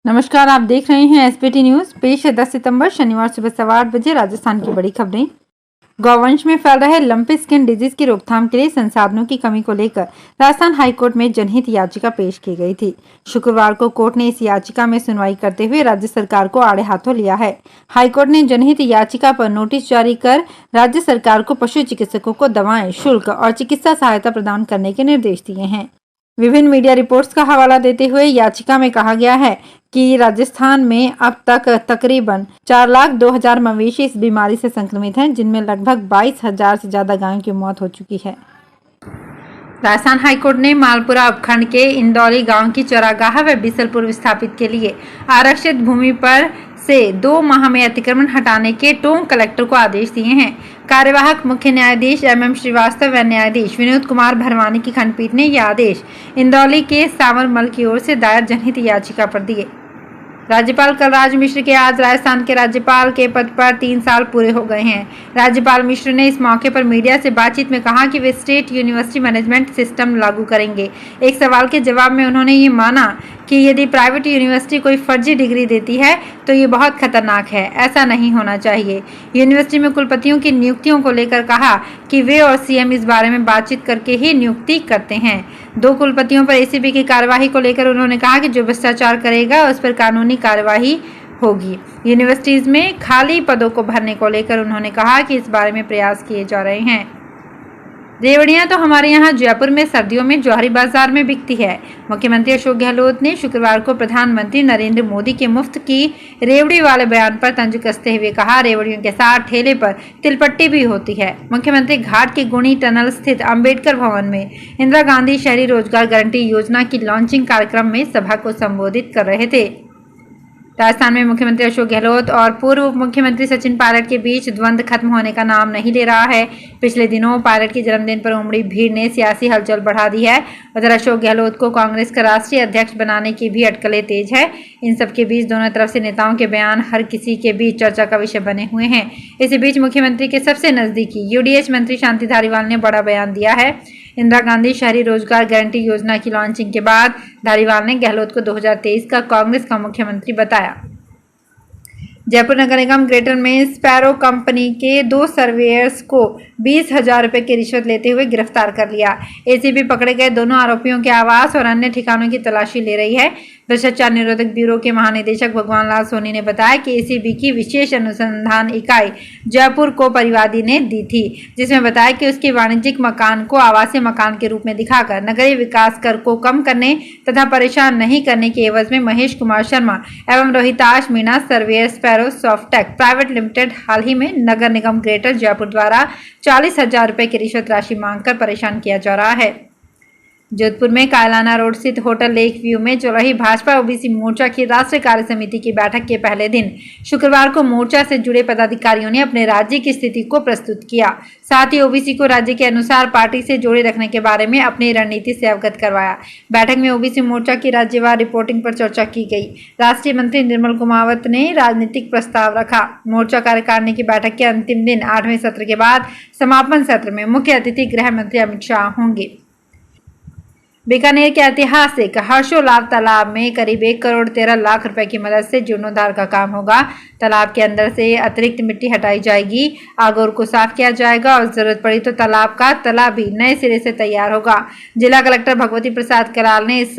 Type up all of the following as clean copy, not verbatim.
नमस्कार, आप देख रहे हैं एसपीटी न्यूज। पेश है 10 सितंबर शनिवार सुबह 8:15 राजस्थान की बड़ी खबरें। गौवंश में फैल रहे लंपी स्किन डिजीज की रोकथाम के लिए संसाधनों की कमी को लेकर राजस्थान हाईकोर्ट में जनहित याचिका पेश की गई थी। शुक्रवार को कोर्ट ने इस याचिका में सुनवाई करते हुए राज्य सरकार को आड़े हाथों लिया है। हाईकोर्ट ने जनहित याचिका पर नोटिस जारी कर राज्य सरकार को पशु चिकित्सकों को दवाएं, शुल्क और चिकित्सा सहायता प्रदान करने के निर्देश दिए हैं। विभिन्न मीडिया रिपोर्ट्स का हवाला देते हुए याचिका में कहा गया है कि राजस्थान में अब तक तकरीबन 4,02,000 मवेशी इस बीमारी से संक्रमित हैं, जिनमें लगभग 22,000 से ज्यादा गायों की मौत हो चुकी है। राजस्थान हाईकोर्ट ने मालपुरा उपखंड के इंदौली गांव की चौरागाह व बिसलपुर विस्थापित के लिए आरक्षित भूमि पर से 2 माह में अतिक्रमण हटाने के टोंक कलेक्टर को आदेश दिए हैं। कार्यवाहक मुख्य न्यायाधीश MM श्रीवास्तव व न्यायाधीश विनोद कुमार भरवानी की खंडपीठ ने यह आदेश इंदौली के सावरमल की ओर से दायर जनहित याचिका पर दिए। राज्यपाल कलराज मिश्र के आज राजस्थान के राज्यपाल के पद पर 3 साल पूरे हो गए हैं। राज्यपाल मिश्र ने इस मौके पर मीडिया से बातचीत में कहा कि वे स्टेट यूनिवर्सिटी मैनेजमेंट सिस्टम लागू करेंगे। एक सवाल के जवाब में उन्होंने ये माना कि यदि प्राइवेट यूनिवर्सिटी कोई फर्जी डिग्री देती है तो ये बहुत खतरनाक है, ऐसा नहीं होना चाहिए। यूनिवर्सिटी में कुलपतियों की नियुक्तियों को लेकर कहा कि वे और CM इस बारे में बातचीत करके ही नियुक्ति करते हैं। 2 कुलपतियों पर ACB की कार्यवाही को लेकर उन्होंने कहा कि जो भ्रष्टाचार करेगा उस पर कानूनी कार्यवाही होगी। यूनिवर्सिटीज में खाली पदों को भरने को लेकर उन्होंने कहा कि इस बारे में प्रयास किए जा रहे हैं। रेवड़ियां तो हमारे यहाँ जयपुर में सर्दियों में जौहरी बाजार में बिकती है। मुख्यमंत्री अशोक गहलोत ने शुक्रवार को प्रधानमंत्री नरेंद्र मोदी के मुफ्त की रेवड़ी वाले बयान पर तंज कसते हुए कहा, रेवड़ियों के साथ ठेले पर तिलपट्टी भी होती है। मुख्यमंत्री घाट के गुणी टनल स्थित अंबेडकर भवन में इंदिरा गांधी शहरी रोजगार गारंटी योजना की लॉन्चिंग कार्यक्रम में सभा को संबोधित कर रहे थे। राजस्थान में मुख्यमंत्री अशोक गहलोत और पूर्व उप मुख्यमंत्री सचिन पायलट के बीच द्वंद्व खत्म होने का नाम नहीं ले रहा है। पिछले दिनों पायलट के जन्मदिन पर उमड़ी भीड़ ने सियासी हलचल बढ़ा दी है। उधर अशोक गहलोत को कांग्रेस का राष्ट्रीय अध्यक्ष बनाने की भी अटकलें तेज है। इन सब के बीच दोनों तरफ से नेताओं के बयान हर किसी के बीच चर्चा का विषय बने हुए हैं। इसी बीच मुख्यमंत्री के सबसे नजदीकी UDH मंत्री शांति धारीवाल ने बड़ा बयान दिया है। इंदिरा गांधी शहरी रोजगार गारंटी योजना की लॉन्चिंग के बाद धारीवाल ने गहलोत को 2023 का कांग्रेस का मुख्यमंत्री बताया। जयपुर नगर निगम ग्रेटर में स्पैरो कंपनी के 2 सर्वेयर्स को 20,000 रुपए की रिश्वत लेते हुए गिरफ्तार कर लिया। ACB पकड़े गए दोनों आरोपियों के आवास और अन्य ठिकानों की तलाशी ले रही है। भ्रष्टाचार निरोधक ब्यूरो के महानिदेशक भगवान लाल सोनी ने बताया कि ACB की विशेष अनुसंधान इकाई जयपुर को परिवादी ने दी थी, जिसमें बताया कि उसके वाणिज्यिक मकान को आवासीय मकान के रूप में दिखाकर नगरीय विकास कर को कम करने तथा परेशान नहीं करने के एवज में महेश कुमार शर्मा एवं Rohitash Meena surveyor sparrow softech private limited हाल ही में नगर निगम ग्रेटर जयपुर द्वारा 40,000 रुपए की रिश्वत राशि मांगकर परेशान किया जा रहा है। जोधपुर में कायलाना रोड स्थित होटल लेक व्यू में चल रही भाजपा OBC मोर्चा की राष्ट्रीय कार्य समिति की बैठक के पहले दिन शुक्रवार को मोर्चा से जुड़े पदाधिकारियों ने अपने राज्य की स्थिति को प्रस्तुत किया। साथ ही OBC को राज्य के अनुसार पार्टी से जोड़े रखने के बारे में अपनी रणनीति से अवगत करवाया। बैठक में OBC मोर्चा की राज्यवार रिपोर्टिंग पर चर्चा की गई। राष्ट्रीय मंत्री निर्मल कुमावत ने राजनीतिक प्रस्ताव रखा। मोर्चा कार्यकारिणी की बैठक के अंतिम दिन 8वें सत्र के बाद समापन सत्र में मुख्य अतिथि गृह मंत्री अमित शाह होंगे। बीकानेर के ऐतिहासिक हर्षोलाव तालाब में करीब 1 करोड़ 13 लाख रुपए की मदद से जीर्णोद्धार का काम होगा। तालाब के अंदर से अतिरिक्त मिट्टी हटाई जाएगी, आगोर को साफ किया जाएगा और जरूरत पड़ी तो तालाब का तला भी नए सिरे से तैयार होगा। जिला कलेक्टर भगवती प्रसाद कराल ने इस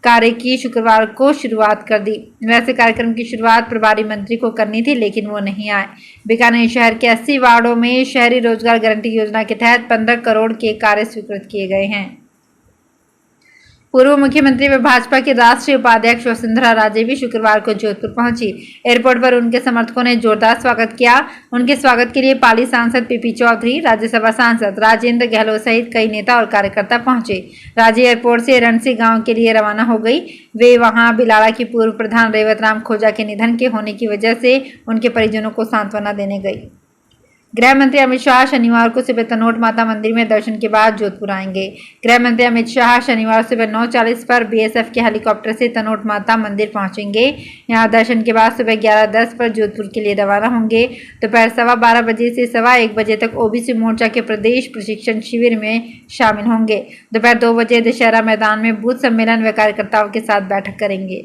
कार्य की शुक्रवार को शुरुआत कर दी। वैसे कार्यक्रम की शुरुआत प्रभारी मंत्री को करनी थी, लेकिन वो नहीं आए। बीकानेर शहर के 80 वार्डों में शहरी रोजगार गारंटी योजना के तहत 15 करोड़ के कार्य स्वीकृत किए गए हैं। पूर्व मुख्यमंत्री व भाजपा की राष्ट्रीय उपाध्यक्ष वसुंधरा राजे भी शुक्रवार को जोधपुर पहुंची। एयरपोर्ट पर उनके समर्थकों ने जोरदार स्वागत किया। उनके स्वागत के लिए पाली सांसद PP चौधरी, राज्यसभा सांसद राजेंद्र गहलोत सहित कई नेता और कार्यकर्ता पहुंचे। राजे एयरपोर्ट से रणसी गांव के लिए रवाना हो गई। वे वहां बिलाड़ा की पूर्व प्रधान रेवत राम खोजा के निधन के होने की वजह से उनके परिजनों को सांत्वना देने गई। गृह मंत्री अमित शाह शनिवार को सुबह तनोट माता मंदिर में दर्शन के बाद जोधपुर आएंगे। गृह मंत्री अमित शाह शनिवार सुबह 9:40 पर BSF के हेलीकॉप्टर से तनोट माता मंदिर पहुंचेंगे। यहां दर्शन के बाद सुबह 11:10 पर जोधपुर के लिए रवाना होंगे। दोपहर 12:15 बजे से 1:15 बजे तक OBC मोर्चा के प्रदेश प्रशिक्षण शिविर में शामिल होंगे। दोपहर 2 बजे दशहरा मैदान में बूथ सम्मेलन व कार्यकर्ताओं के साथ बैठक करेंगे।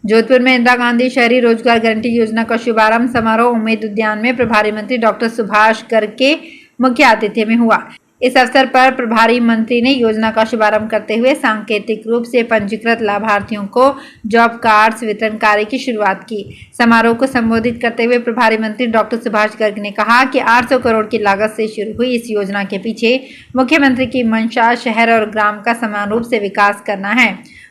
जोधपुर में इंदिरा गांधी शहरी रोजगार गारंटी योजना का शुभारंभ समारोह उम्मेद उद्यान में प्रभारी मंत्री डॉक्टर सुभाष गर्ग के मुख्य आतिथ्य में हुआ। इस अवसर पर प्रभारी मंत्री ने योजना का शुभारंभ करते हुए सांकेतिक रूप से पंजीकृत लाभार्थियों को जॉब कार्ड्स वितरण कार्य की शुरुआत की। समारोह को संबोधित करते हुए प्रभारी मंत्री डॉक्टर सुभाष गर्ग ने कहा कि 800 करोड़ की लागत से शुरू हुई इस योजना के पीछे मुख्यमंत्री की मंशा शहर और ग्राम का समान रूप से विकास करना है।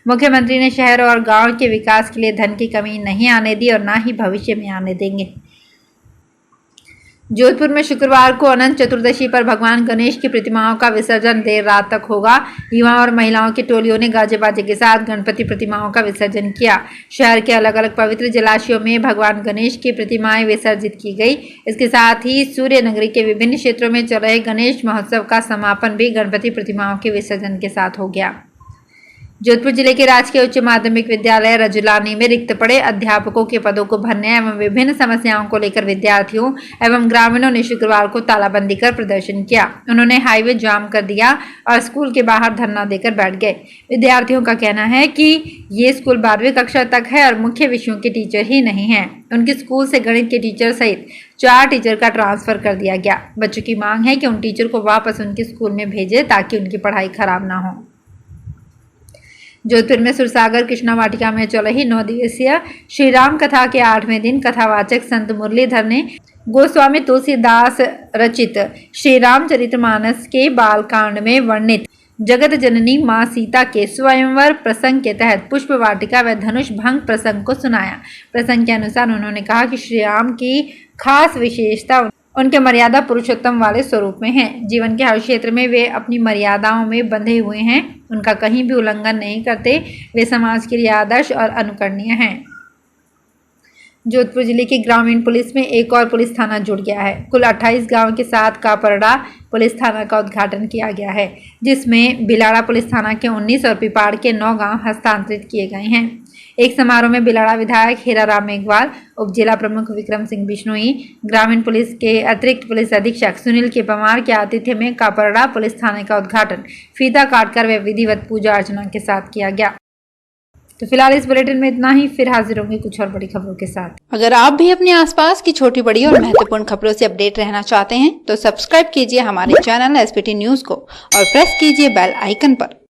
मुख्यमंत्री ने शहर और गांव के विकास के लिए धन की कमी नहीं आने दी और न ही भविष्य में आने देंगे। जोधपुर में शुक्रवार को अनंत चतुर्दशी पर भगवान गणेश की प्रतिमाओं का विसर्जन देर रात तक होगा। युवाओं और महिलाओं की टोलियों ने गाजे बाजे के साथ गणपति प्रतिमाओं का विसर्जन किया। शहर के अलग अलग पवित्र जलाशयों में भगवान गणेश की प्रतिमाएं विसर्जित की गई। इसके साथ ही सूर्य नगरी के विभिन्न क्षेत्रों में चल रहे गणेश महोत्सव का समापन भी गणपति प्रतिमाओं के विसर्जन के साथ हो गया। जोधपुर जिले के राजकीय उच्च माध्यमिक विद्यालय रजुलानी में रिक्त पड़े अध्यापकों के पदों को भरने एवं विभिन्न समस्याओं को लेकर विद्यार्थियों एवं ग्रामीणों ने शुक्रवार को तालाबंदी कर प्रदर्शन किया। उन्होंने हाईवे जाम कर दिया और स्कूल के बाहर धरना देकर बैठ गए। विद्यार्थियों का कहना है कि ये स्कूल 12वीं कक्षा तक है और मुख्य विषयों के टीचर ही नहीं है। उनके स्कूल से गणित के टीचर सहित 4 टीचर का ट्रांसफर कर दिया गया। बच्चों की मांग है कि उन टीचर को वापस उनके स्कूल में भेजे ताकि उनकी पढ़ाई खराब ना हो। जोधपुर में सुरसागर कृष्णा वाटिका में चल रही 9 दिवसीय श्री राम कथा के 8वें दिन कथावाचक संत मुरलीधर ने गोस्वामी तुलसीदास रचित श्री रामचरितमानस के बालकांड में वर्णित जगत जननी मां सीता के स्वयंवर प्रसंग के तहत पुष्प वाटिका व धनुष भंग प्रसंग को सुनाया। प्रसंग के अनुसार उन्होंने कहा कि श्री राम की खास विशेषता उनके मर्यादा पुरुषोत्तम वाले स्वरूप में है। जीवन के हर क्षेत्र में वे अपनी मर्यादाओं में बंधे हुए हैं, उनका कहीं भी उल्लंघन नहीं करते। वे समाज के लिए आदर्श और अनुकरणीय हैं। जोधपुर जिले की ग्रामीण पुलिस में एक और पुलिस थाना जुड़ गया है। कुल 28 गांव के साथ कापरड़ा पुलिस थाना का उद्घाटन किया गया है, जिसमें बिलाड़ा पुलिस थाना के 19 और पिपाड़ के 9 गांव हस्तांतरित किए गए हैं। एक समारोह में बिलाड़ा विधायक हीराराम मेघवाल, उप जिला प्रमुख विक्रम सिंह बिश्नोई, ग्रामीण पुलिस के अतिरिक्त पुलिस अधीक्षक सुनील के पवार के आतिथ्य में कापरड़ा पुलिस थाने का उद्घाटन फीता काटकर व विधिवत पूजा अर्चना के साथ किया गया। तो फिलहाल इस बुलेटिन में इतना ही। फिर हाजिर होंगे कुछ और बड़ी खबरों के साथ। अगर आप भी अपने आसपास की छोटी बड़ी और महत्वपूर्ण खबरों से अपडेट रहना चाहते हैं तो सब्सक्राइब कीजिए हमारे चैनल एसपीटी न्यूज को और प्रेस कीजिए बेल आइकन पर।